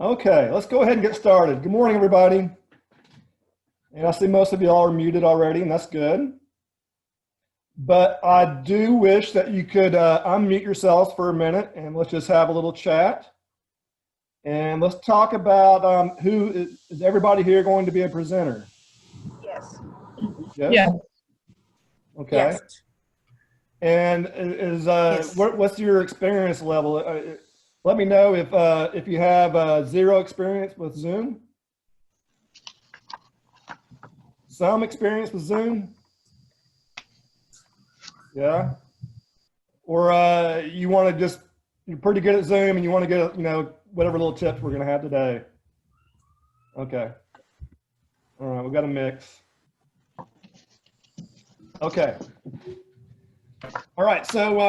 Okay, let's go ahead and get started. Good morning, everybody. And I see most of you all are muted already, and that's good. But I do wish that you could unmute yourselves for a minute, and let's just have a little chat. And let's talk about is everybody here going to be a presenter? Yes. Yes? Yeah. Okay. Yes. And Yes. what's your experience level? Let me know if you have zero experience with Zoom. Some experience with Zoom? Yeah. Or you want to just, you're pretty good at Zoom and you want to get, whatever little tips we're going to have today. Okay. All right, we've got a mix. Okay. All right, so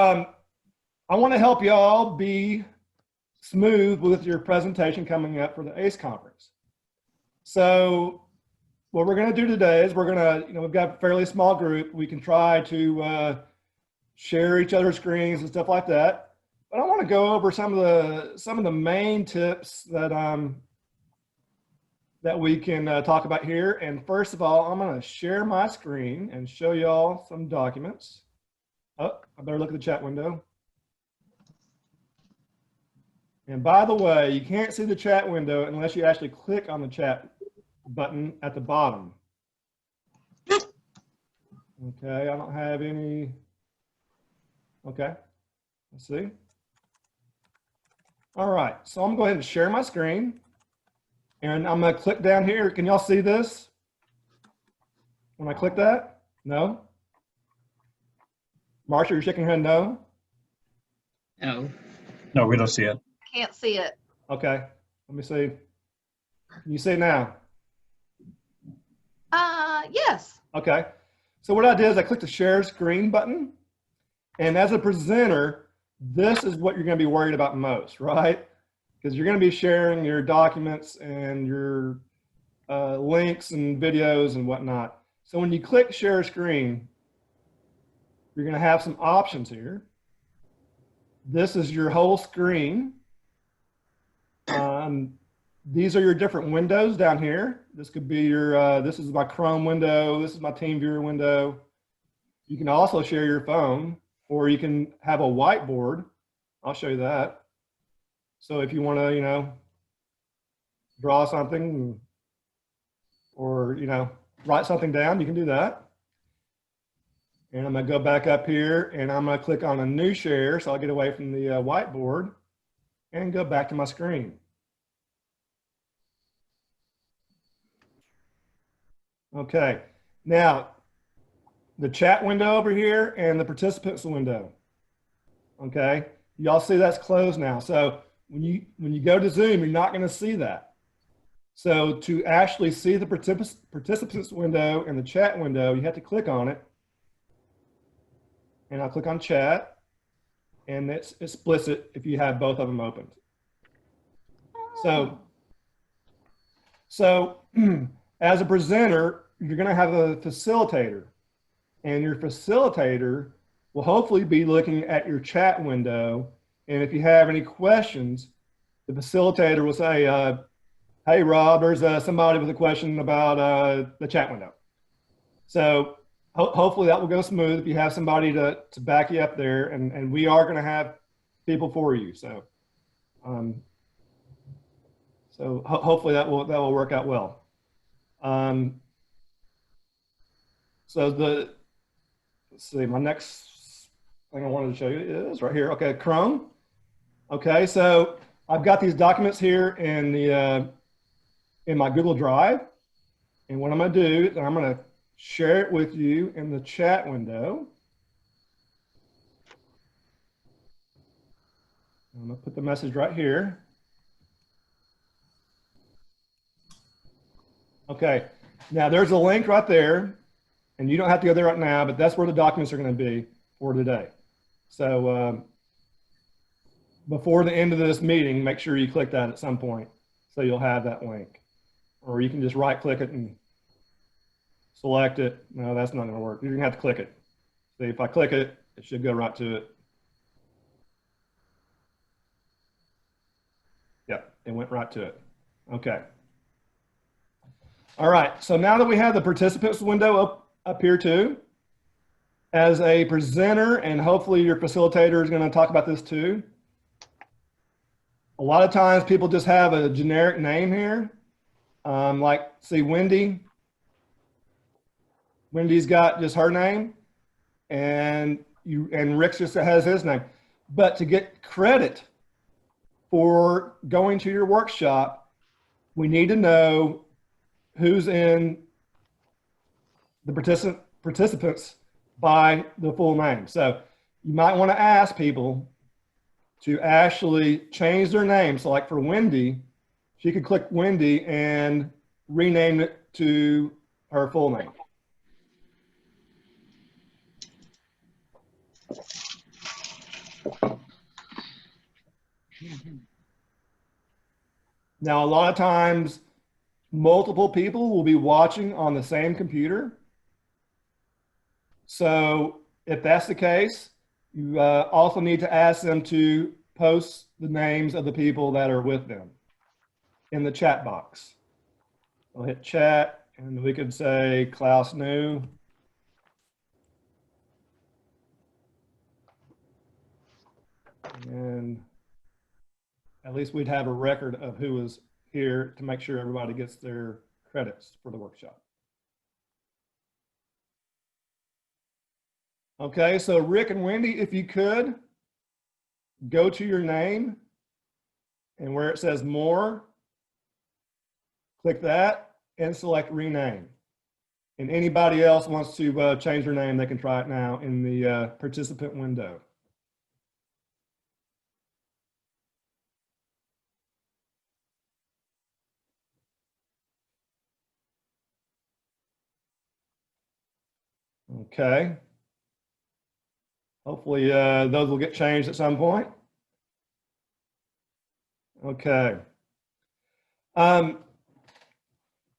I want to help y'all be smooth with your presentation coming up for the ACE conference. So what we're going to do today is we're going to, we've got a fairly small group. We can try to share each other's screens and stuff like that. But I want to go over some of the main tips that that we can talk about here. And first of all, I'm going to share my screen and show y'all some documents. Oh, I better look at the chat window. And by the way, you can't see the chat window unless you actually click on the chat button at the bottom. Okay, I don't have any. Okay, let's see. All right, so I'm going to go ahead and share my screen. And I'm going to click down here. Can y'all see this? When I click that? No? Marsha, you're shaking your head no? No. No, we don't see it. Can't see it. Okay, let me see. Can you see it now? Yes. Okay, so what I did is I clicked the share screen button. And as a presenter, this is what you're going to be worried about most, right? Because you're going to be sharing your documents and your links and videos and whatnot. So when you click share screen, you're going to have some options here. This is your whole screen. These are your different windows down here. This could be your, this is my Chrome window. This is my TeamViewer window. You can also share your phone, or you can have a whiteboard. I'll show you that. So if you want to, draw something or, write something down, you can do that. And I'm going to go back up here and I'm going to click on a new share. So I'll get away from the whiteboard and go back to my screen. Okay. Now, the chat window over here and the participants window. Okay. Y'all see that's closed now. So when you go to Zoom, you're not going to see that. So to actually see the participants window and the chat window, you have to click on it. And I'll click on chat, and it splits it if you have both of them opened. So as a presenter, you're going to have a facilitator, and your facilitator will hopefully be looking at your chat window. And if you have any questions, the facilitator will say, hey, Rob, there's somebody with a question about the chat window. So hopefully that will go smooth if you have somebody to back you up there. And we are going to have people for you. So hopefully that will work out well. Let's see, my next thing I wanted to show you is right here. Okay, Chrome. Okay, so I've got these documents here in the in my Google Drive, and what I'm going to do is I'm going to share it with you in the chat window. I'm going to put the message right here. Okay, now there's a link right there, and you don't have to go there right now, but that's where the documents are going to be for today. So before the end of this meeting, make sure you click that at some point so you'll have that link. Or you can just right click it and select it. No, that's not going to work. You're going to have to click it. See, if I click it, it should go right to it. Yep. it went right to it. Okay. All right, so now that we have the participants window up here too, as a presenter, and hopefully your facilitator is going to talk about this too, a lot of times people just have a generic name here. Like, see, Wendy. Wendy's got just her name, and Rick just has his name. But to get credit for going to your workshop, we need to know who's in the participants by the full name. So you might want to ask people to actually change their name. So like for Wendy, she could click Wendy and rename it to her full name. Now, a lot of times, multiple people will be watching on the same computer. So if that's the case, you also need to ask them to post the names of the people that are with them in the chat box. I'll hit chat, and we could say Klaus New. And at least we'd have a record of who was here to make sure everybody gets their credits for the workshop. Okay, so Rick and Wendy, if you could, go to your name, and where it says more, click that and select rename. And anybody else wants to change their name, they can try it now in the participant window. Okay. Hopefully those will get changed at some point. Okay.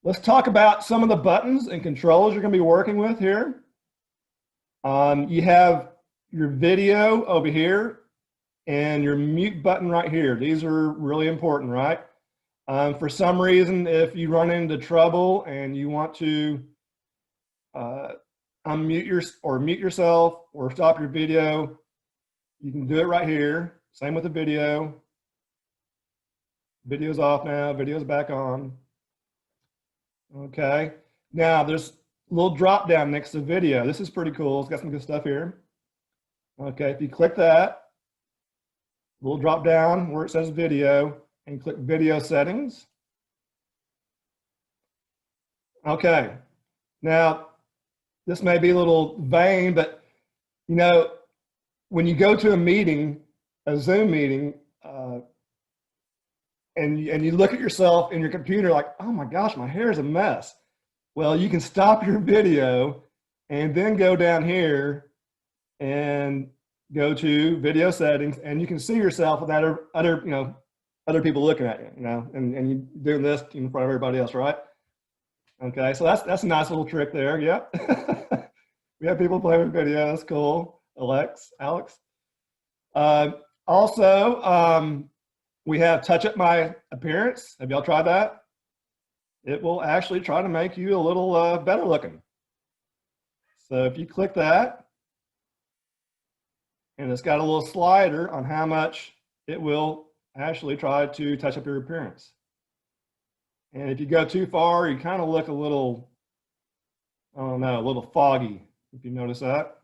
Let's talk about some of the buttons and controls you're going to be working with here. You have your video over here and your mute button right here. These are really important, right? For some reason, if you run into trouble and you want to unmute or mute yourself or stop your video, you can do it right here. Same with the video. Video's off now, video's back on. Okay, now there's a little drop down next to video. This is pretty cool, it's got some good stuff here. Okay, if you click that, little drop down where it says video, and click video settings. Okay, now this may be a little vain, but you know, when you go to a meeting, a Zoom meeting, and you look at yourself in your computer like, oh my gosh, my hair is a mess. Well, you can stop your video and then go down here and go to video settings, and you can see yourself with other people looking at you, and you doing this in front of everybody else, right? Okay, so that's a nice little trick there. Yep. We have people playing with video. That's cool. Alex. Also, we have touch up my appearance. Have y'all tried that? It will actually try to make you a little better looking. So if you click that, and it's got a little slider on how much it will actually try to touch up your appearance. And if you go too far, you kind of look a little, I don't know, a little foggy, if you notice that.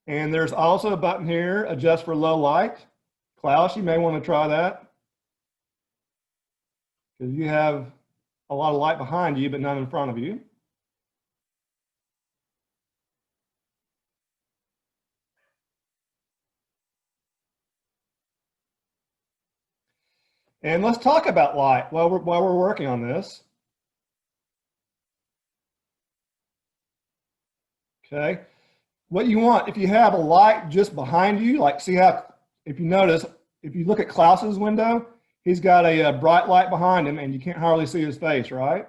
And there's also a button here, adjust for low light. Klaus, you may want to try that, because you have a lot of light behind you, but none in front of you. And let's talk about light while we're working on this. Okay. What you want, if you have a light just behind you, like see how, if you notice, if you look at Klaus's window, he's got a bright light behind him and you can't hardly see his face, right?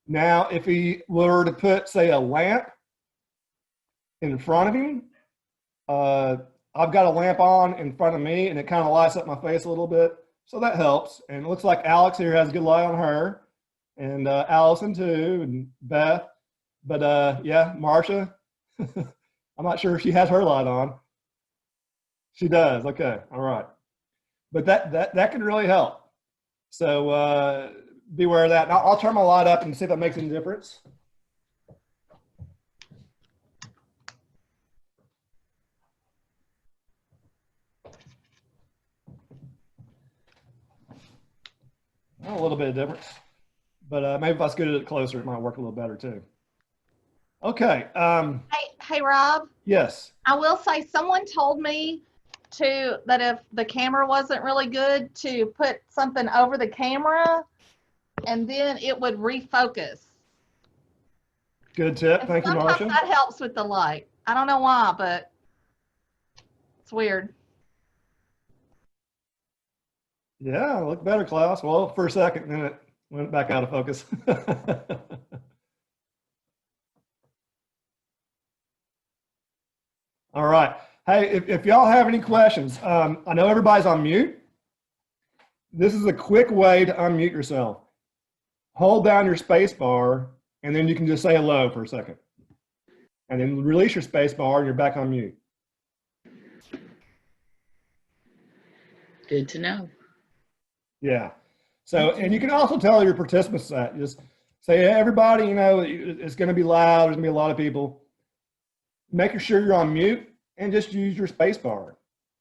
Now, if he were to put, say, a lamp in front of him, I've got a lamp on in front of me and it kind of lights up my face a little bit. So that helps. And it looks like Alex here has a good light on her, and Allison too, and Beth. But yeah, Marcia, I'm not sure if she has her light on. She does. Okay. All right. But that can really help. So beware of that. And I'll turn my light up and see if that makes any difference. A little bit of difference, but maybe if I scooted it closer, it might work a little better too. Okay. Hey, Rob. Yes. I will say someone told me that if the camera wasn't really good, to put something over the camera and then it would refocus. Good tip. And Thank you, sometimes Marcia. that helps with the light. I don't know why, but it's weird. Yeah, look better, Klaus. Well, for a second, then it went back out of focus. All right. Hey, if y'all have any questions, I know everybody's on mute. This is a quick way to unmute yourself. Hold down your space bar, and then you can just say hello for a second. And then release your space bar, and you're back on mute. Good to know. Yeah. So, and you can also tell your participants that. Just say, hey, everybody, you know, it's going to be loud. There's going to be a lot of people. Make sure you're on mute and just use your space bar.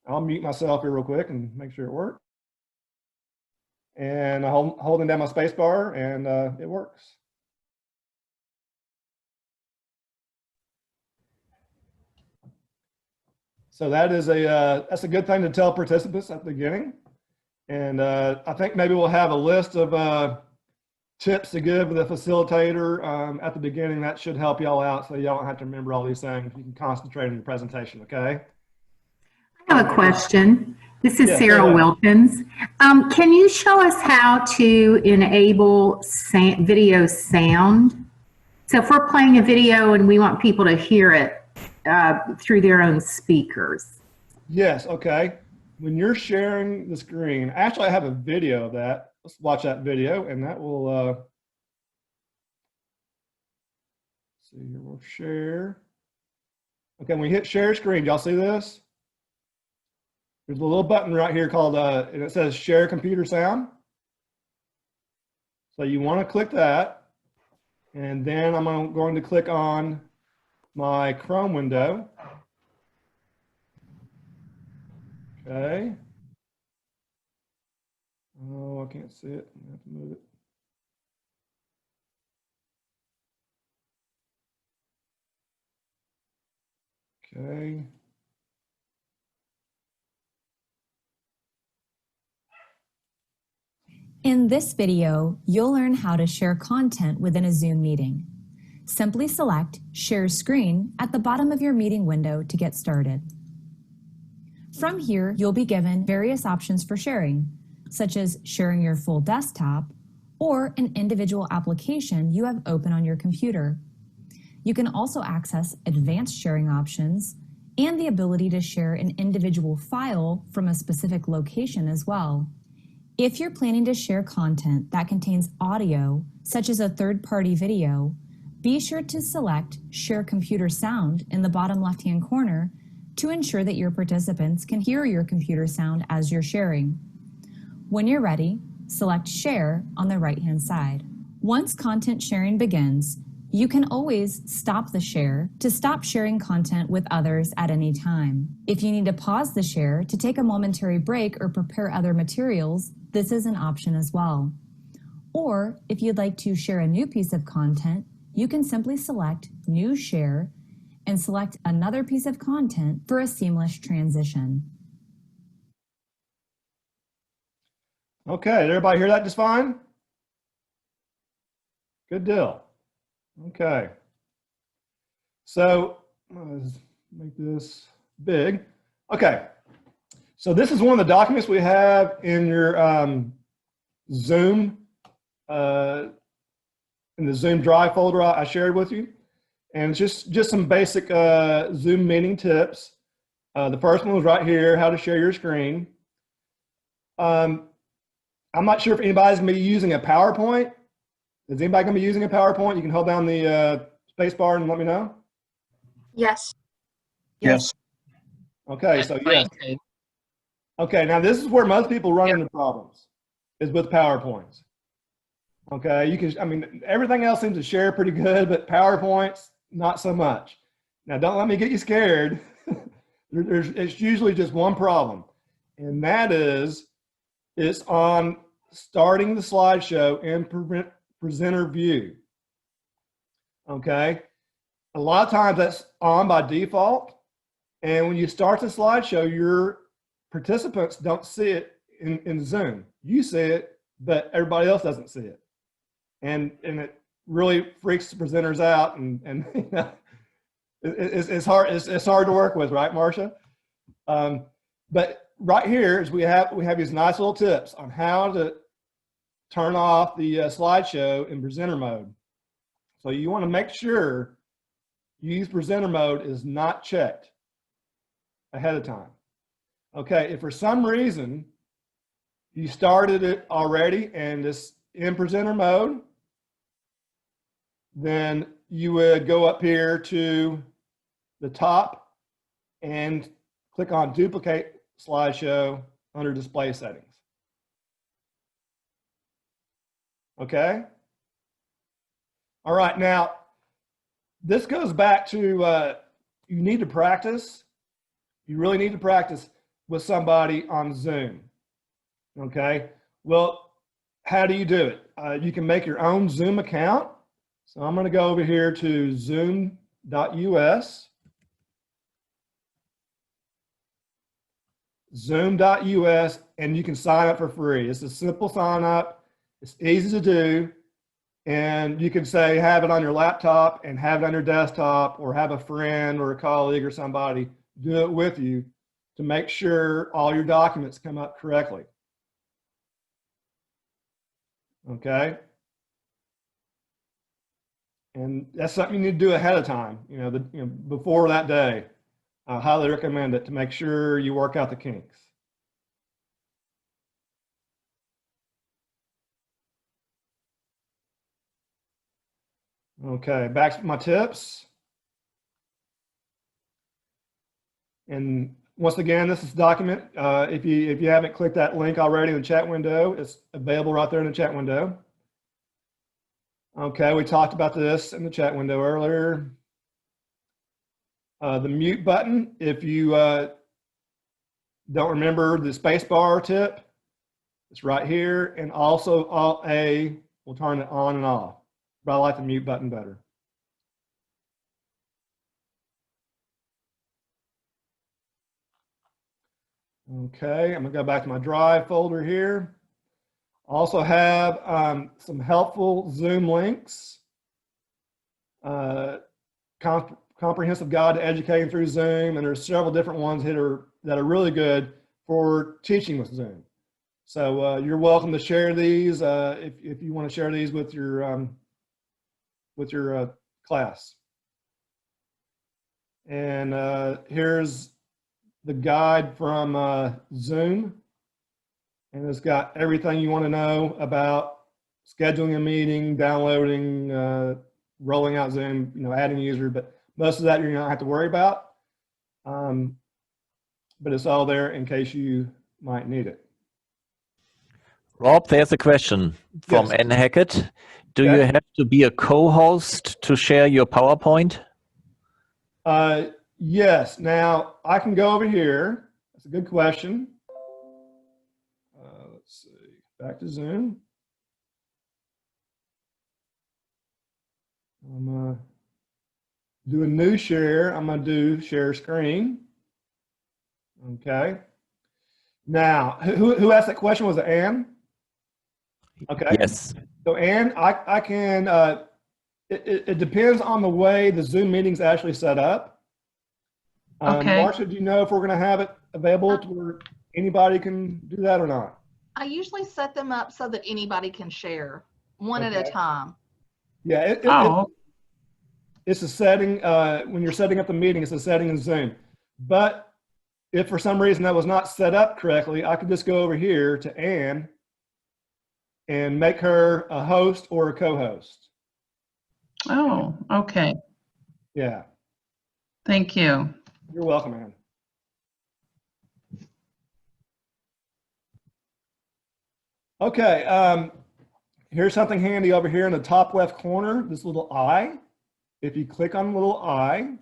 I'll mute myself here real quick and make sure it works. And I'm holding down my space bar, and it works. So that is that's a good thing to tell participants at the beginning. And I think maybe we'll have a list of tips to give the facilitator at the beginning. That should help y'all out, so y'all don't have to remember all these things. You can concentrate on your presentation, okay? I have a question. This is Yeah, Sarah go ahead. Wilkins. Can you show us how to enable video sound? So if we're playing a video and we want people to hear it through their own speakers. Yes, okay. When you're sharing the screen, actually I have a video of that. Let's watch that video, and that will, see here, we'll share. Okay, when we hit share screen, y'all see this? There's a little button right here called, and it says share computer sound. So you want to click that, and then I'm going to click on my Chrome window. Okay. Oh, I can't see it. I have to move it. Okay. In this video, you'll learn how to share content within a Zoom meeting. Simply select Share Screen at the bottom of your meeting window to get started. From here, you'll be given various options for sharing, such as sharing your full desktop or an individual application you have open on your computer. You can also access advanced sharing options and the ability to share an individual file from a specific location as well. If you're planning to share content that contains audio, such as a third-party video, be sure to select Share Computer Sound in the bottom left-hand corner to ensure that your participants can hear your computer sound as you're sharing. When you're ready, select Share on the right-hand side. Once content sharing begins, you can always stop the share to stop sharing content with others at any time. If you need to pause the share to take a momentary break or prepare other materials, this is an option as well. Or if you'd like to share a new piece of content, you can simply select New Share and select another piece of content for a seamless transition. Okay, did everybody hear that just fine? Good deal. Okay. So let's make this big. Okay. So this is one of the documents we have in your Zoom, in the Zoom Drive folder I shared with you. And it's just some basic Zoom meeting tips. The first one was right here, how to share your screen. I'm not sure if anybody's going to be using a PowerPoint. Is anybody going to be using a PowerPoint? You can hold down the space bar and let me know. Yes. Yes. Okay, so Mine yes. too. Okay, now this is where most people run into problems, is with PowerPoints. Okay, you can, I mean, everything else seems to share pretty good, but PowerPoints, not so much. Now, don't let me get you scared. It's usually just one problem, and that is it's on starting the slideshow in presenter view. Okay, a lot of times that's on by default, and when you start the slideshow, your participants don't see it in Zoom. You see it, but everybody else doesn't see it, and it really freaks the presenters out, and you know, it's hard to work with, right, Marcia? But right here is we have these nice little tips on how to turn off the slideshow in presenter mode. So you want to make sure use presenter mode is not checked ahead of time. Okay, if for some reason you started it already and it's in presenter mode, then you would go up here to the top and click on duplicate slideshow under display settings. Okay. All right. Now, this goes back to you need to practice. You really need to practice with somebody on Zoom. Okay. Well, how do you do it? You can make your own Zoom account. So I'm going to go over here to zoom.us. Zoom.us, and you can sign up for free. It's a simple sign up. It's easy to do. And you can say, have it on your laptop and have it on your desktop, or have a friend or a colleague or somebody do it with you to make sure all your documents come up correctly. Okay. And that's something you need to do ahead of time, before that day. I highly recommend it to make sure you work out the kinks. Okay, back to my tips. And once again, this is document. If you haven't clicked that link already in the chat window, it's available right there in the chat window. Okay, we talked about this in the chat window earlier. The mute button, if you don't remember the space bar tip, it's right here. And also Alt A will turn it on and off. But I like the mute button better. Okay, I'm gonna go back to my Drive folder here. Also have some helpful Zoom links. Comprehensive Guide to Educating Through Zoom, and there's several different ones that are really good for teaching with Zoom. So you're welcome to share these if you want to share these with your class. And here's the guide from Zoom, and it's got everything you want to know about scheduling a meeting, downloading, rolling out Zoom, adding a user, but most of that you're not have to worry about. But it's all there in case you might need it. Rob, there's a question from Yes. Ann Hackett. Do Okay. you have to be a co-host to share your PowerPoint? Yes. Now I can go over here. That's a good question. Let's see. Back to Zoom. I'm gonna do a new share. I'm gonna do share screen. Okay. Now, who asked that question? Was it Ann? Okay. Yes. So Ann, I can, it depends on the way the Zoom meeting's actually set up. Okay. Marcia, do you know if we're gonna have it available to where anybody can do that or not? I usually set them up so that anybody can share one at a Okay. time. Yeah, it's a setting, when you're setting up the meeting, it's a setting in Zoom. But if for some reason that was not set up correctly, I could just go over here to Ann and make her a host or a co-host. Oh, okay. Yeah, Thank you. you're welcome, Ann. Okay, here's something handy over here in the top left corner, this little eye. If you click on the little eye,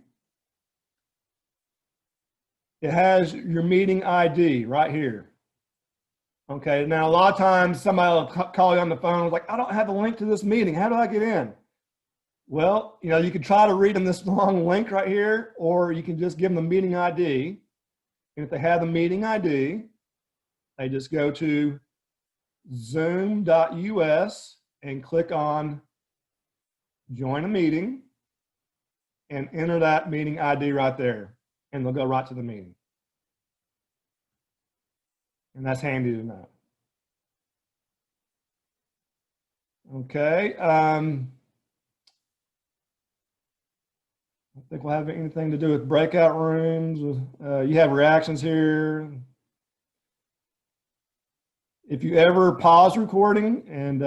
it has your meeting ID right here. Okay, now a lot of times somebody will call you on the phone like, I don't have a link to this meeting. How do I get in? Well, you know, you can try to read them this long link right here, or you can just give them the meeting ID. And if they have the meeting ID, they just go to zoom.us and click on join a meeting and enter that meeting ID right there. And they'll go right to the meeting. And that's handy to know. Okay. I think we'll have anything to do with breakout rooms. You have reactions here. If you ever pause recording, and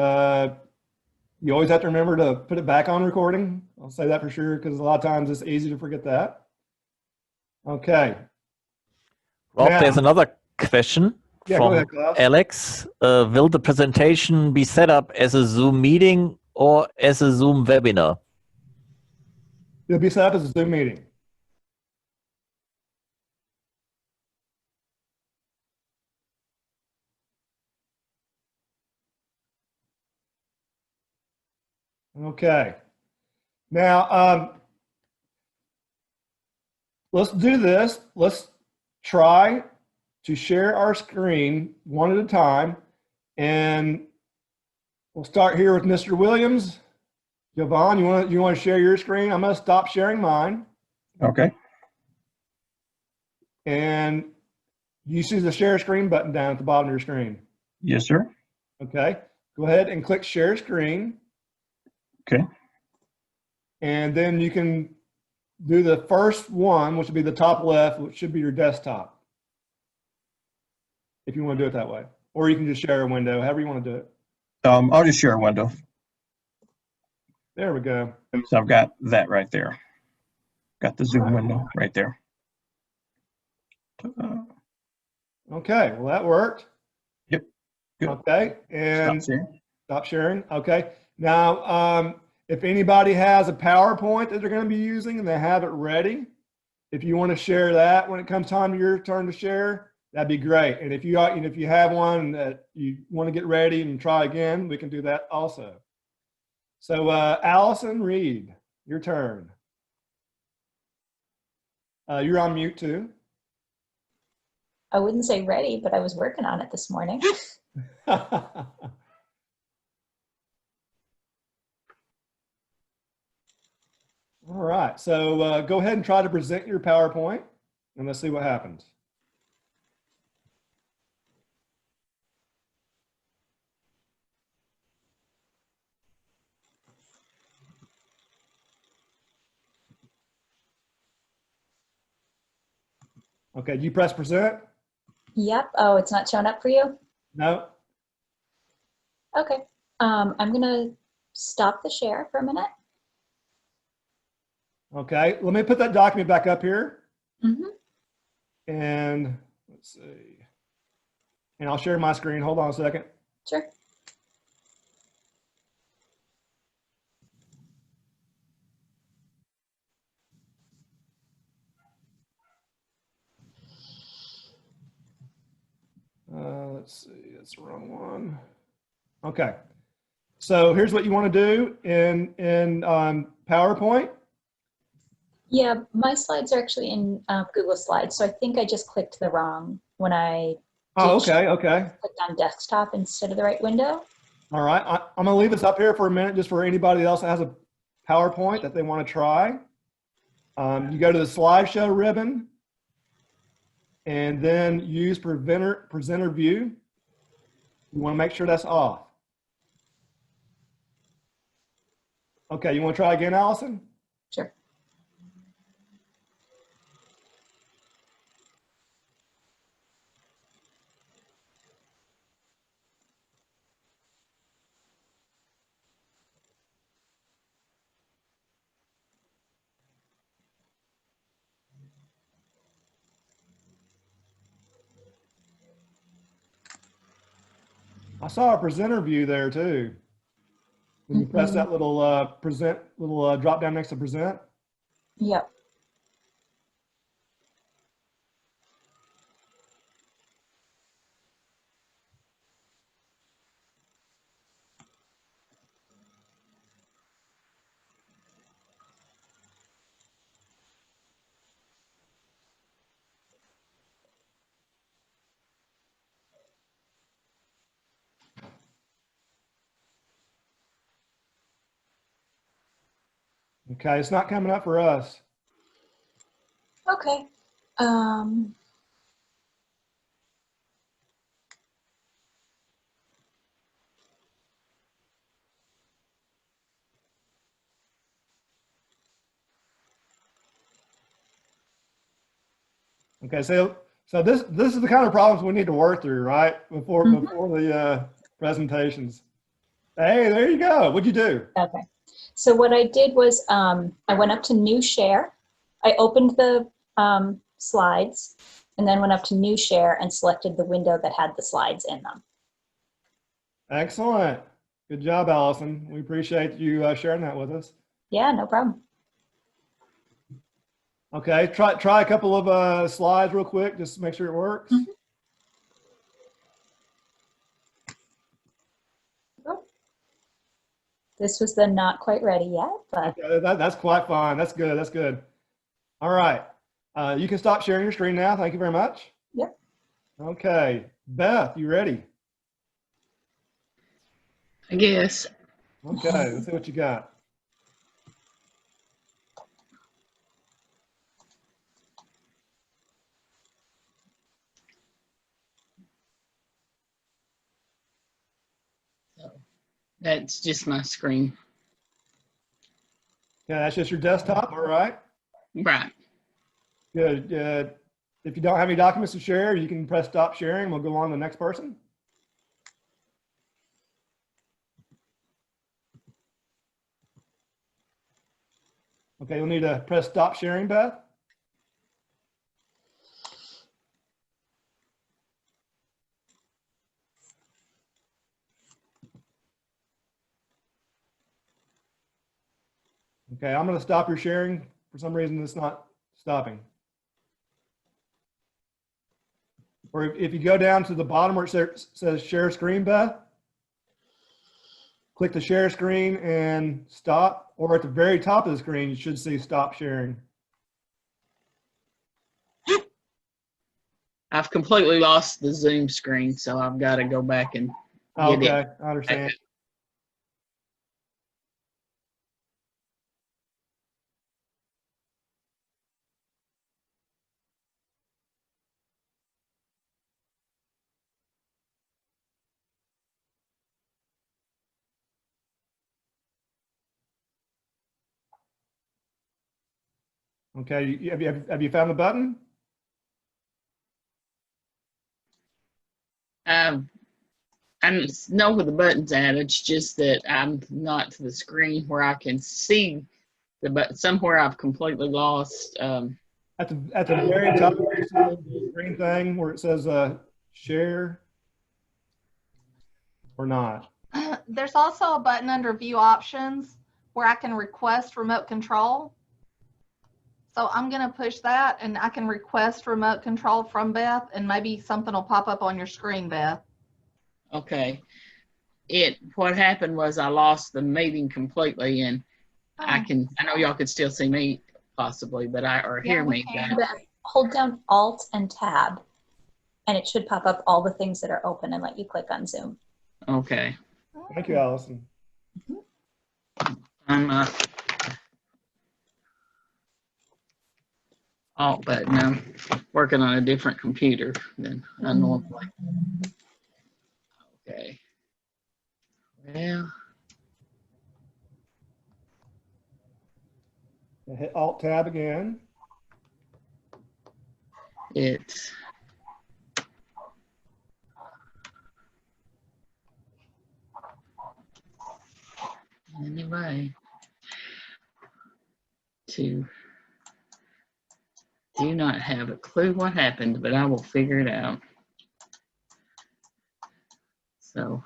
you always have to remember to put it back on recording. I'll say that for sure, because a lot of times it's easy to forget that. Okay. Rob, Now- there's another question Yeah, go from ahead, Klaus. Alex. Will the presentation be set up as a Zoom meeting or as a Zoom webinar? It'll be set up as a Zoom meeting. Okay. Now, let's do this. Let's try to share our screen one at a time. And we'll start here with Mr. Williams. Jovan, you want to share your screen? I'm going to stop sharing mine. Okay. And you see the share screen button down at the bottom of your screen. Yes, sir. Okay. Go ahead and click share screen. Okay. And then you can do the first one, which would be the top left, which should be your desktop. If you want to do it that way. Or you can just share a window, however you want to do it. I'll just share a window. There we go. So I've got that right there. Got the Zoom window right there. Okay, well that worked. Yep. Good. Okay, and Stop sharing. stop sharing. Okay, now if anybody has a PowerPoint that they're going to be using and they have it ready, if you want to share that when it comes time to your turn to share, that'd be great. And if you have one that you want to get ready and try again, we can do that also. So Allison Reed, your turn. You're on mute too. I wouldn't say ready, but I was working on it this morning. All right, so go ahead and try to present your PowerPoint and let's see what happens. Okay, do you press present? Yep. Oh, it's not showing up for you? No? Okay. I'm going to stop the share for a minute. Okay, let me put that document back up here. Mm-hmm. And let's see. And I'll share my screen. Hold on a second. Sure. Let's see, that's the wrong one. Okay, so here's what you want to do in PowerPoint. Yeah, my slides are actually in Google Slides, so I think I just clicked the wrong when I Oh, okay, okay. clicked on desktop instead of the right window. All right, I'm gonna leave this up here for a minute just for anybody else that has a PowerPoint that they want to try. You go to the slideshow ribbon and then use presenter view. You want to make sure that's off. Okay, you want to try again, Allison? Sure. I saw a presenter view there too. When you press that little drop down next to present. Yep. Okay, it's not coming up for us. Okay. Okay, so this is the kind of problems we need to work through, right? Before the presentations. Hey, there you go. What'd you do? Okay. So what I did was I went up to New Share. I opened the slides and then went up to New Share and selected the window that had the slides in them. Excellent. Good job, Allison. We appreciate you sharing that with us. Yeah, no problem. Okay, try a couple of slides real quick, just to make sure it works. This was the not quite ready yet, but Okay, that's quite fine. That's good. That's good. All right. You can stop sharing your screen now. Thank you very much. Yep. Okay. Beth, you ready? I guess. Okay, let's see what you got. That's just my screen. Okay, that's just your desktop. All right. Right. Good. If you don't have any documents to share, you can press stop sharing. We'll go on to the next person. Okay, you'll need to press stop sharing, Beth. Okay, I'm going to stop your sharing. For some reason, it's not stopping. Or if you go down to the bottom where it says share screen, Beth, click the share screen and stop. Or at the very top of the screen, you should see stop sharing. I've completely lost the Zoom screen, so I've got to go back and get Okay, it. I understand. Okay, have you found the button? I know where the button's at. It's just that I'm not to the screen where I can see the button. Somewhere I've completely lost. At the very top, you see the green thing where it says share or not. There's also a button under view options where I can request remote control. So I'm going to push that and I can request remote control from Beth and maybe something will pop up on your screen, Beth. Okay. What happened was I lost the meeting completely, and I know y'all could still see me possibly, but hear me. hold down Alt and Tab and it should pop up all the things that are open and let you click on Zoom. Okay. Thank you, Allison. I'm Alt button. I'm working on a different computer than I normally. Okay. Well, Hit Alt Tab again. it's anyway. Do not have a clue what happened, but I will figure it out. So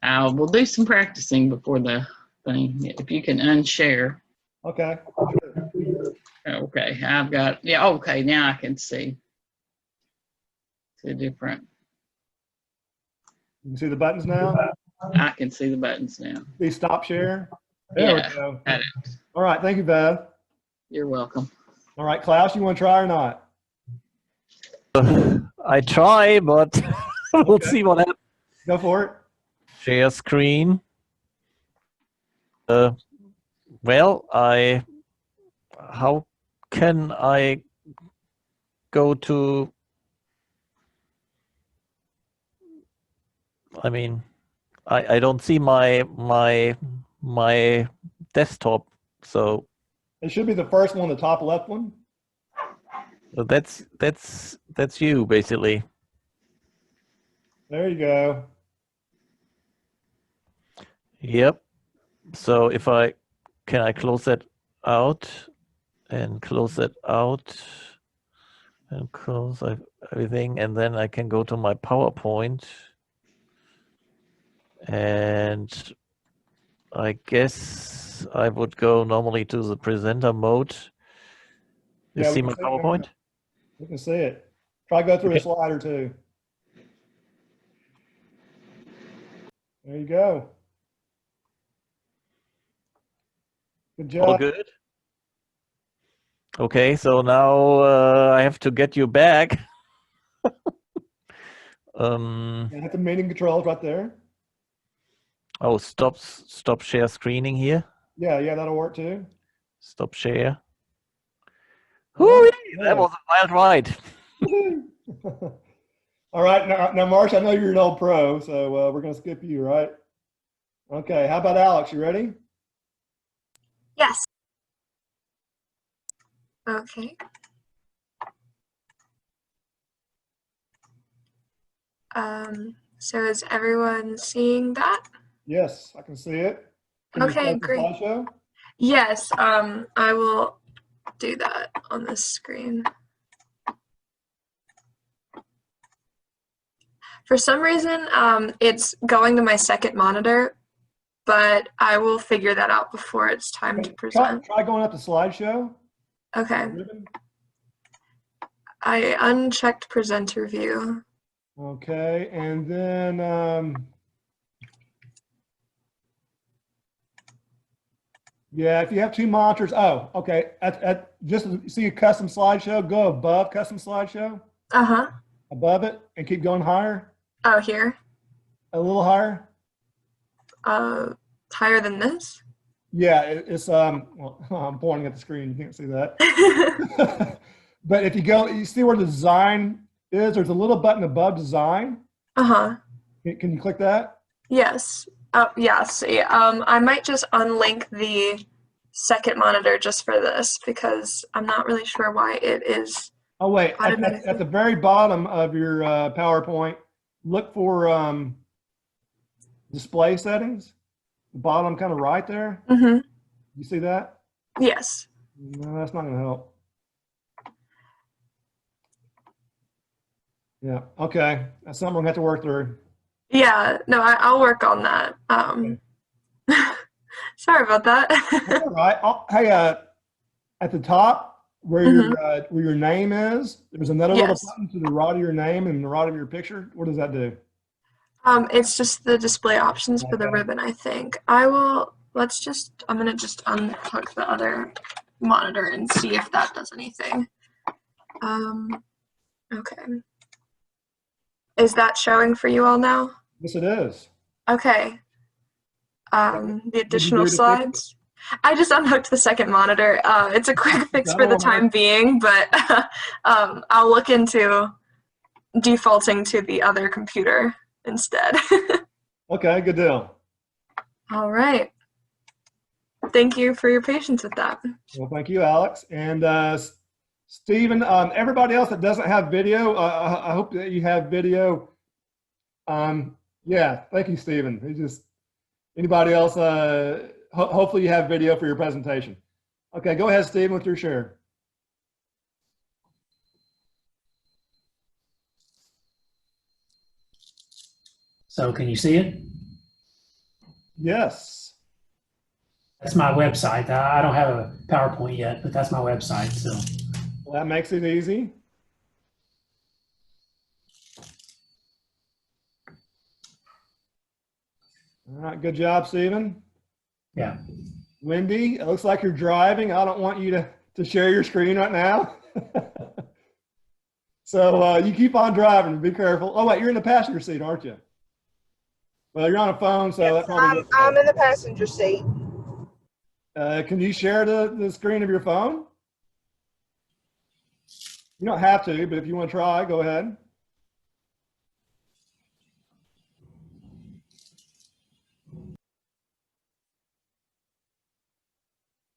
I will do some practicing before the thing. If you can unshare. Okay. Okay, I've got, yeah, okay, now I can see. Two different, You can see the buttons now. I can see the buttons now. See stop share. There Yeah, we go. got it. All right. Thank you, Bev. You're welcome. All right, Klaus, you want to try or not? I try, but we'll Okay. see what happens. Go for it. Share screen. Well, how can I go to, I mean, I don't see my desktop, so It should be the first one, the top left one. that's you basically. There you go. Yep. So if can I close that out and close that out and close everything, and then I can go to my PowerPoint, and I guess I would go normally to the presenter mode. You Yeah, we see can my see it. PowerPoint? We can see it. Try go through a Okay. slide or two. There you go. Good All job. good. Okay, so now I have to get you back. You have the meeting controls right there. Oh, stop share screening here. Yeah, that'll work too. Stop share. All Whoo, right, that was a wild ride. good. All right, now, Marsh, I know you're an old pro, so we're going to skip you, right? Okay, how about Alex? You ready? Yes. Okay. So is everyone seeing that? Yes, I can see it. Can you Okay, start the great. slideshow? Yes, I will do that on this screen. For some reason, it's going to my second monitor, but I will figure that out before it's time to present. Try going up to slideshow. Okay, Ribbon. I unchecked presenter view. Okay, and then yeah, if you have two monitors, oh, okay. Just see a custom slideshow, go above custom slideshow, Uh-huh. above it, and keep going higher, Oh, here. a little higher. Higher than this? Yeah, it's well, I'm pointing at the screen, you can't see that. But if you go, you see where the design is, there's a little button above design. Uh-huh. Can you click that? Yes. Yeah, see, I might just unlink the second monitor just for this because I'm not really sure why it is. Oh, wait, Automatically. at the very bottom of your PowerPoint, look for display settings. The bottom kind of right there. Mm-hmm. You see that? Yes. No, that's not going to help. Yeah, okay. That's something we're going to have to work through. Yeah, no, I'll work on that. Sorry about that. That's all right. Hey, at the top where your name is, there's another little Yes. button to the right of your name and the right of your picture. What does that do? It's just the display options for the Okay. ribbon, I think. I'm gonna just unhook the other monitor and see if that does anything. Okay. Is that showing for you all now? Yes, it is. Okay. The you additional do to fix it? slides. I just unhooked the second monitor. It's a quick fix for the That'll work. time being, but I'll look into defaulting to the other computer instead. Okay, good deal. All right. Thank you for your patience with that. Well, thank you, Alex. And Stephen, everybody else that doesn't have video, I hope that you have video. Yeah, thank you, Stephen. It's just anybody else, hopefully you have video for your presentation. Okay, go ahead, Stephen, with your share. So can you see it? Yes. That's my website. I don't have a PowerPoint yet, but that's my website. So Well, that makes it easy. All right, good job, Stephen. yeah. Wendy, it looks like you're driving. I don't want you to share your screen right now. So you keep on driving. Be careful. Oh, wait, you're in the passenger seat, aren't you? Well, you're on a phone, so that probably. I'm in the passenger seat. Can you share the screen of your phone? You don't have to, but if you want to try, go ahead.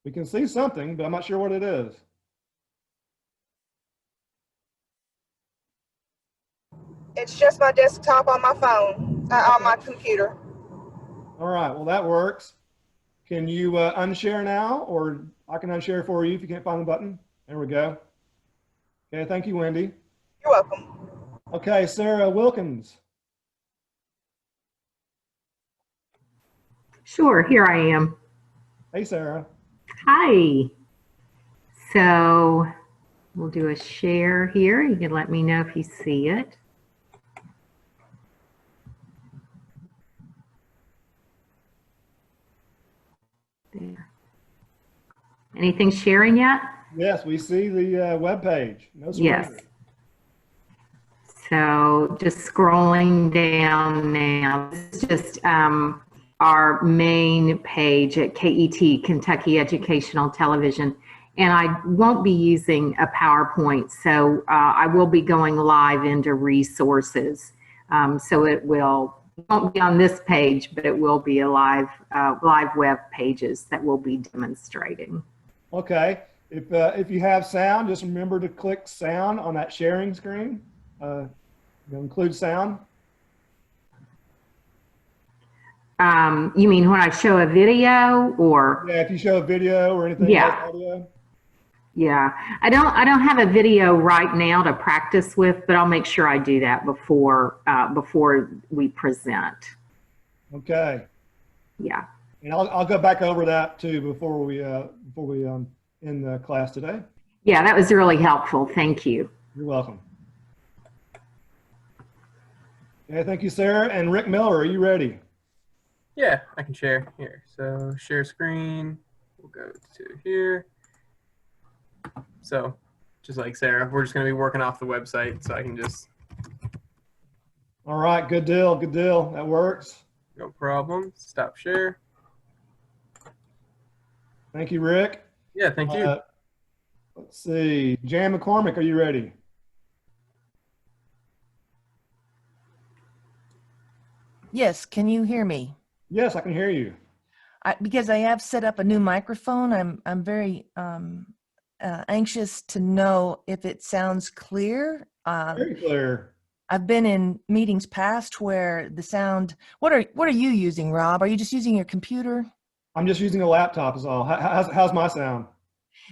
We can see something, but I'm not sure what it is. It's just my desktop on my phone, on my computer. All right, well, that works. Can you unshare now, or I can unshare for you if you can't find the button? There we go. Okay, thank you, Wendy. You're welcome. Okay, Sarah Wilkins. Sure, here I am. Hey, Sarah. Hi. So we'll do a share here. You can let me know if you see it. There. Anything sharing yet? Yes, we see the web page. No Yes. surrender. So just scrolling down now, this is just our main page at KET, Kentucky Educational Television. And I won't be using a PowerPoint, so I will be going live into resources. So it won't be on this page, but it will be a live web pages that we'll be demonstrating. Okay, if you have sound, just remember to click sound on that sharing screen. Include sound. You mean when I show a video or? Yeah, if you show a video or anything Yeah. like audio. Yeah, I don't have a video right now to practice with, but I'll make sure I do that before we present. Okay. Yeah. And I'll go back over that too before we end the class today. Yeah, that was really helpful. Thank you. You're welcome. Okay, thank you, Sarah. And Rick Miller, are you ready? Yeah, I can share here. So share screen, we'll go to here. So just like Sarah, we're just gonna be working off the website, so I can just. All right, good deal, good deal. That works. No problem. Stop share. Thank you, Rick. Yeah, thank you. Let's see, Jan McCormick, are you ready? Yes, can you hear me? Yes, I can hear you. Because I have set up a new microphone, I'm very anxious to know if it sounds clear. Very clear. I've been in meetings past where the sound. What are you using, Rob? Are you just using your computer? I'm just using a laptop is all. How's my sound?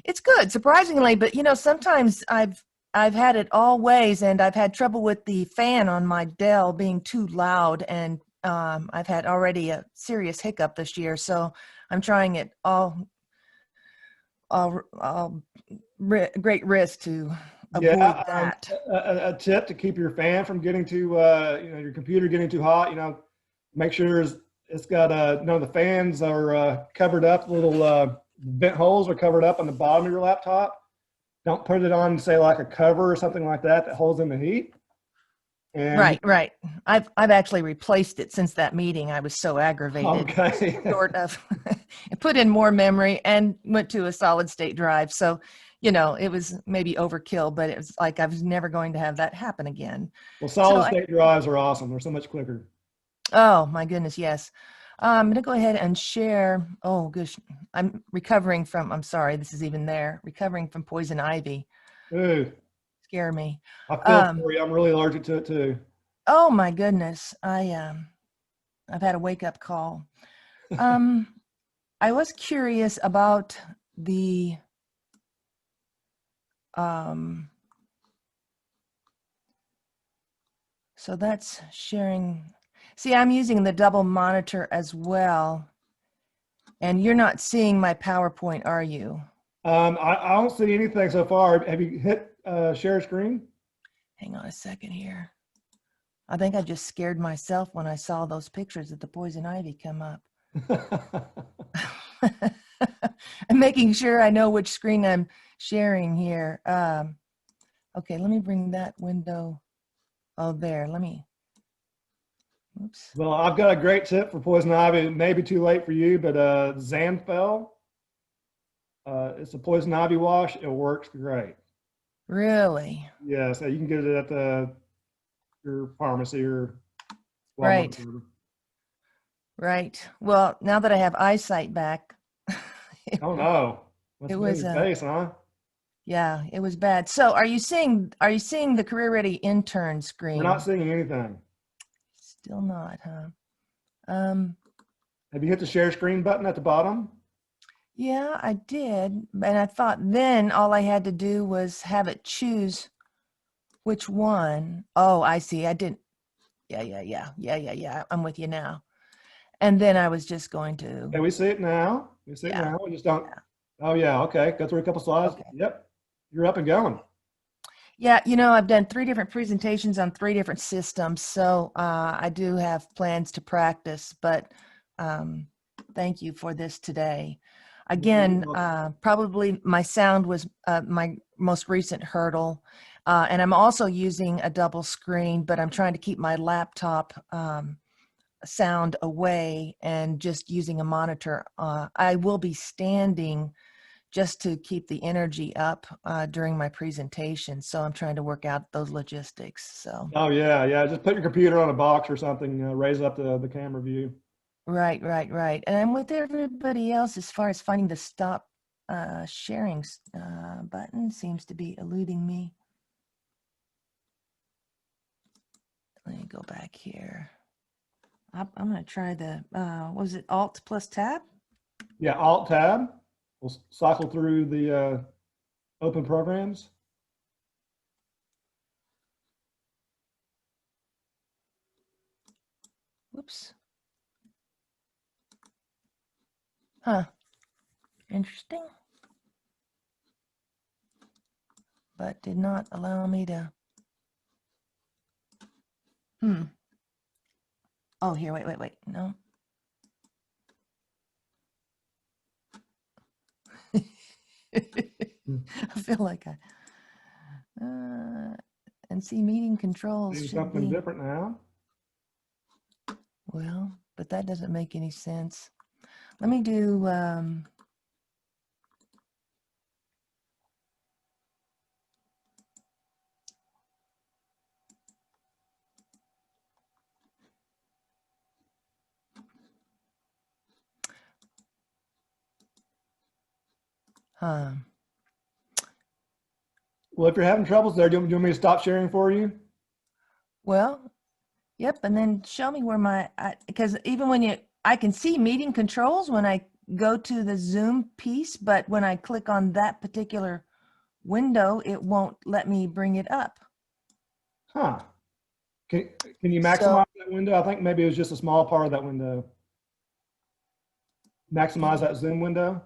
It's good, surprisingly, but sometimes I've had it all ways, and I've had trouble with the fan on my Dell being too loud, and I've had already a serious hiccup this year, so I'm trying it all great risk to avoid that. A tip to keep your fan from getting too, your computer getting too hot, make sure it's got, the fans are covered up, little vent holes are covered up on the bottom of your laptop. Don't put it on, say, like a cover or something like that holds in the heat. And Right. I've actually replaced it since that meeting. I was so aggravated. Okay. Sort of. I put in more memory and went to a solid state drive. So, it was maybe overkill, but it was like I was never going to have that happen again. Well, solid state drives are awesome. They're so much quicker. Oh my goodness, yes. I'm going to go ahead and share. Oh gosh, I'm recovering from. I'm sorry, this is even there. Recovering from poison ivy. Ooh. Scare me. I feel for you. I'm really allergic to it too. Oh my goodness, I've had a wake up call. I was curious about the so that's sharing. See, I'm using the double monitor as well. And you're not seeing my PowerPoint, are you? I don't see anything so far. Have you hit share screen? Hang on a second here. I think I just scared myself when I saw those pictures of the poison ivy come up. I'm making sure I know which screen I'm sharing here. Okay, let me bring that window. Oh, there. Let me. Oops. Well, I've got a great tip for poison ivy. It may be too late for you, but Zanfel. It's a poison ivy wash. It works great. Really? Yeah, so you can get it at your pharmacy or Walmart. Right. Right. Well, now that I have eyesight back. Oh no. It was your face, huh? Yeah, it was bad. So are you seeing the Career Ready intern screen? We're not seeing anything. Still not, huh? Have you hit the share screen button at the bottom? Yeah, I did. And I thought then all I had to do was have it choose which one. Oh, I see. I didn't. Yeah. I'm with you now. And then I was just going to. Okay, we see it now. We see it now. We just don't. Oh yeah. Okay. Go through a couple slides. Okay. Yep. You're up and going. Yeah, I've done 3 different presentations on 3 different systems, so I do have plans to practice, but thank you for this today. Again, probably my sound was my most recent hurdle, and I'm also using a double screen, but I'm trying to keep my laptop sound away and just using a monitor. I will be standing just to keep the energy up during my presentation. So I'm trying to work out those logistics. So. Oh yeah. Just put your computer on a box or something. Raise up the camera view. Right. And I'm with everybody else as far as finding the stop sharing button seems to be eluding me. Let me go back here. I'm going to try the, what was it, Alt plus Tab? Yeah, Alt Tab. We'll cycle through the open programs. Whoops. Huh. Interesting. But did not allow me to. Oh, here, wait. No. I feel like and see meeting controls Doing should something be different now. well, but that doesn't make any sense. Let me do Well, if you're having troubles there, do you want me to stop sharing for you? well, yep, and then show me where because even when I can see meeting controls when I go to the Zoom piece, but when I click on that particular window, it won't let me bring it up. Huh. Can you maximize that window? I think maybe it was just a small part of that window. Maximize that Zoom window?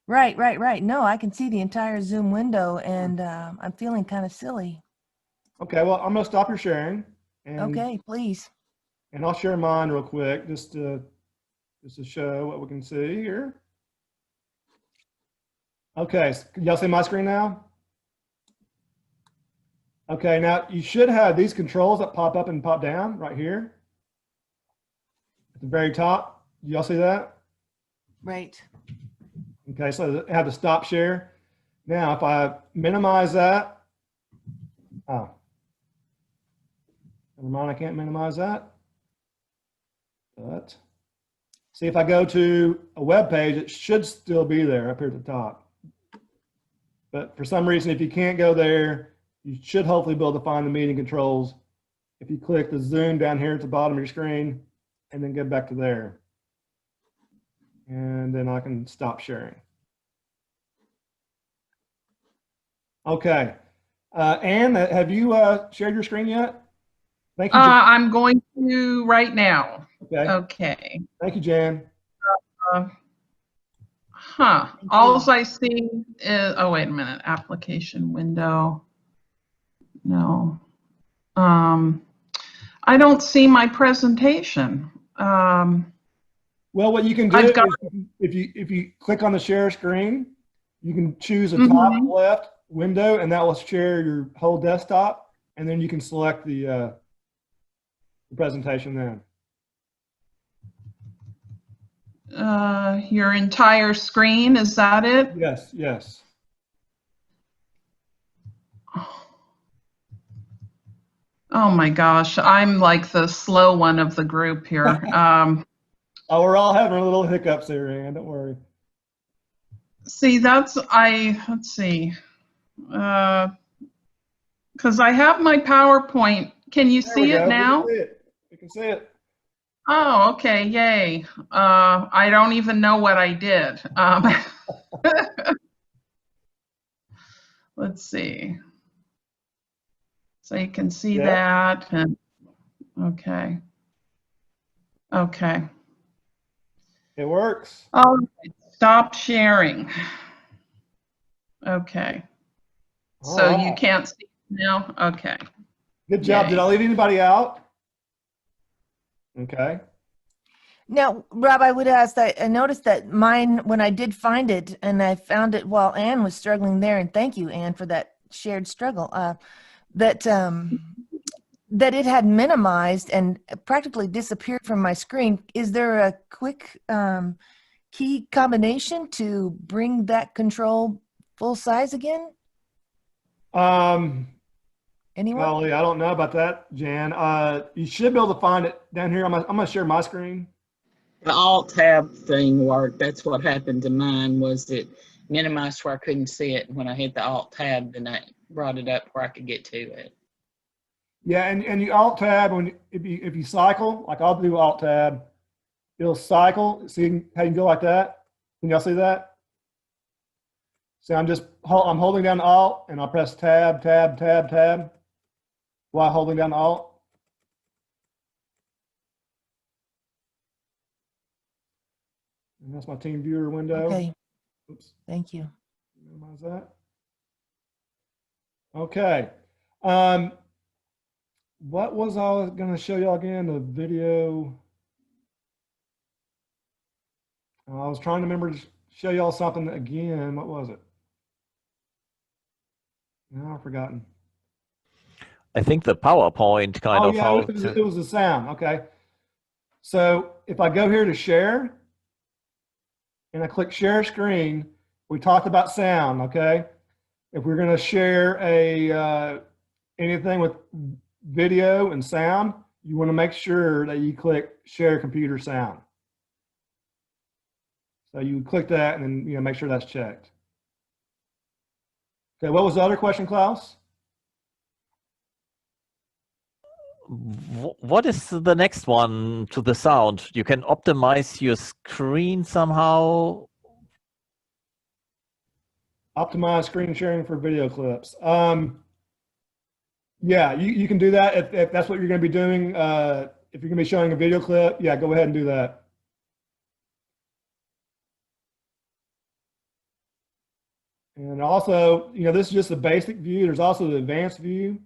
Right. No, I can see the entire Zoom window, and I'm feeling kind of silly. Okay, well, I'm going to stop your sharing. And, okay, please. And I'll share mine real quick just to show what we can see here. Okay, y'all see my screen now? Okay, now you should have these controls that pop up and pop down right here at the very top. Y'all see that? Right. Okay, so I have the stop share. Now, if I minimize that, never mind, I can't minimize that. But see, if I go to a web page, it should still be there up here at the top. But for some reason, if you can't go there, you should hopefully be able to find the meeting controls if you click the Zoom down here at the bottom of your screen and then get back to there. And then I can stop sharing. Okay. Anne, have you shared your screen yet? Thank you, Jan. I'm going to right now. Okay. Okay. Thank you, Jan. All I see is, oh, wait a minute, application window. No. I don't see my presentation. Well, what you can do I've is got- if you click on the share screen, you can choose a Mhm. top left window, and that will share your whole desktop, and then you can select the presentation then. Your entire screen, is that it? Yes, yes. Oh my gosh, I'm like the slow one of the group here. Oh, we're all having a little hiccups there, Ann. Don't worry. See, let's see. Because I have my PowerPoint. Can you There we see go. it now? We can see it. We can see it. Oh, okay, yay. I don't even know what I did. Let's see. So you can see Yep. that. And, okay. Okay. It works. All right, stop sharing. Okay. So All you right. can't see it now? Okay. Good job. Yay. Did I leave anybody out? Okay. Now, Rob, I would ask that I noticed that mine, when I did find it, and I found it while Anne was struggling there, and thank you, Anne, for that shared struggle, that it had minimized and practically disappeared from my screen. Is there a quick key combination to bring that control full size again? Anyone? Golly, I don't know about that, Jan. You should be able to find it down here. I'm gonna share my screen. The alt tab thing worked. That's what happened to mine, was it minimized where I couldn't see it. When I hit the alt tab, then I brought it up where I could get to it. Yeah, and you alt tab if you cycle, like I'll do alt tab, it'll cycle. See how you can go like that? Can y'all see that? See, I'm holding down alt and I'll press tab, tab, tab, tab while holding down alt. And that's my team viewer window. Okay. Oops. Thank you. Minimize that. Okay. What was I going to show y'all again? The video. I was trying to remember to show y'all something again. What was it? No, I've forgotten. I think the PowerPoint kind Oh of yeah, how it was the sound. Okay. So if I go here to share and I click share screen, we talked about sound. Okay. If we're going to share anything with video and sound, you want to make sure that you click share computer sound. So you click that and then make sure that's checked. Okay, what was the other question, Klaus? what is the next one to the sound? You can optimize your screen somehow. Optimize screen sharing for video clips. Yeah, you can do that if that's what you're going to be doing. If you're going to be showing a video clip, yeah, go ahead and do that. And also, this is just a basic view. There's also the advanced view.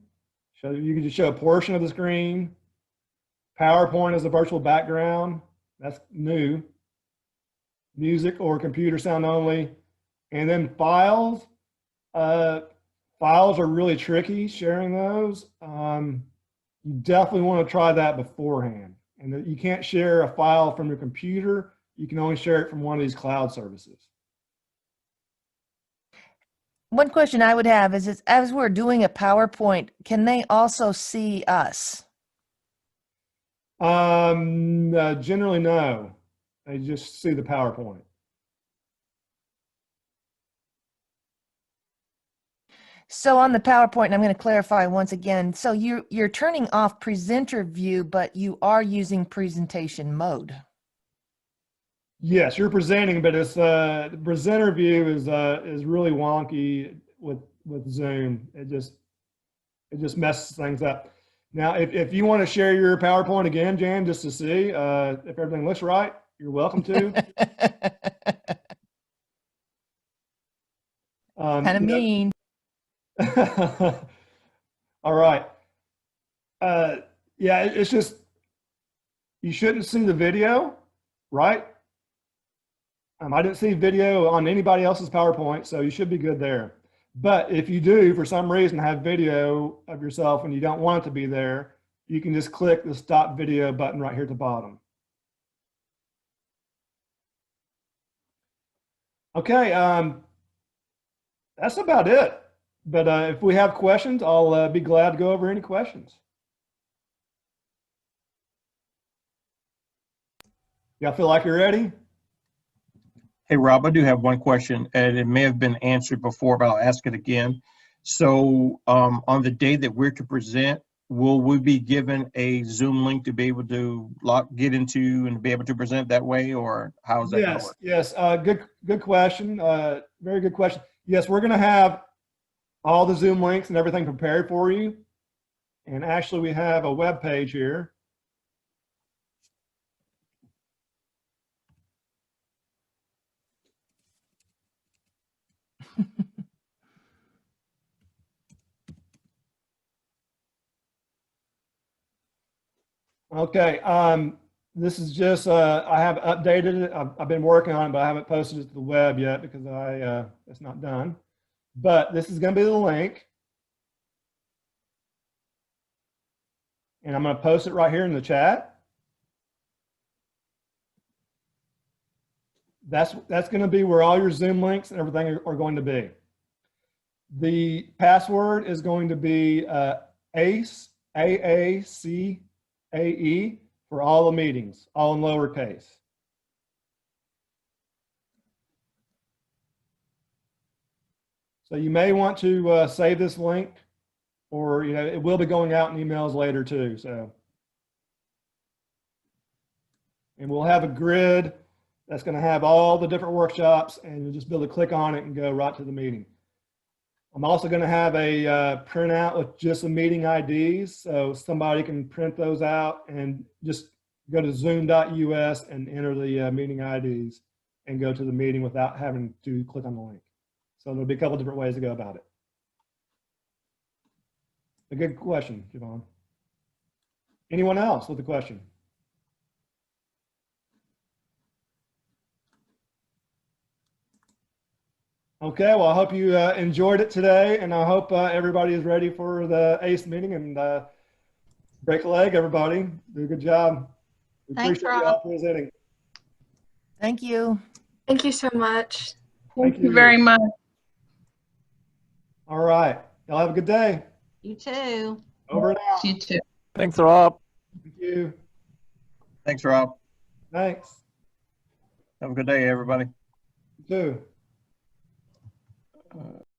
So you can just show a portion of the screen. PowerPoint as a virtual background. That's new. Music or computer sound only. And then files. Files are really tricky, sharing those. You definitely want to try that beforehand. And you can't share a file from your computer. You can only share it from one of these cloud services. One question I would have is as we're doing a PowerPoint, can they also see us? Generally, no. They just see the PowerPoint. So on the PowerPoint, I'm going to clarify once again. So you're turning off presenter view, but you are using presentation mode. Yes, you're presenting, but it's the presenter view is really wonky with Zoom. It just messes things up. Now, if you want to share your PowerPoint again, Jan, just to see if everything looks right, you're welcome to. Kind of mean. All right. Yeah, it's just, you shouldn't see the video, right? I didn't see video on anybody else's PowerPoint, so you should be good there. But if you do, for some reason, have video of yourself and you don't want it to be there, you can just click the stop video button right here at the bottom. Okay, that's about it. But if we have questions, I'll be glad to go over any questions. Y'all feel like you're ready? Hey, Rob, I do have one question, and it may have been answered before, but I'll ask it again. So on the day that we're to present, will we be given a Zoom link to be able to get into and be able to present that way, or how is that going to work? Yes, good question. Very good question. Yes, we're going to have all the Zoom links and everything prepared for you. And actually, we have a web page here. Okay, this is just, I have updated it. I've been working on it, but I haven't posted it to the web yet because it's not done. But this is going to be the link. And I'm going to post it right here in the chat. That's going to be where all your Zoom links and everything are going to be. The password is going to be ACE, AACAE, for all the meetings, all in lowercase. So you may want to save this link, or it will be going out in emails later too. So, and we'll have a grid that's going to have all the different workshops, and you'll just be able to click on it and go right to the meeting. I'm also going to have a printout with just the meeting IDs, so somebody can print those out and just go to zoom.us and enter the meeting IDs and go to the meeting without having to click on the link. So there'll be a couple different ways to go about it. A good question, Javon. Anyone else with a question? Okay, well, I hope you enjoyed it today, and I hope everybody is ready for the ACE meeting, and break a leg, everybody. Do a good job. We Thanks, appreciate you Rob. all presenting. Thank you. Thank you so much. Thank Thank you very much. All right. Y'all have a good day. You too. Over and out. You too. Thanks, Rob. Thank you. Thanks, Rob. Thanks. Have a good day, everybody. You too.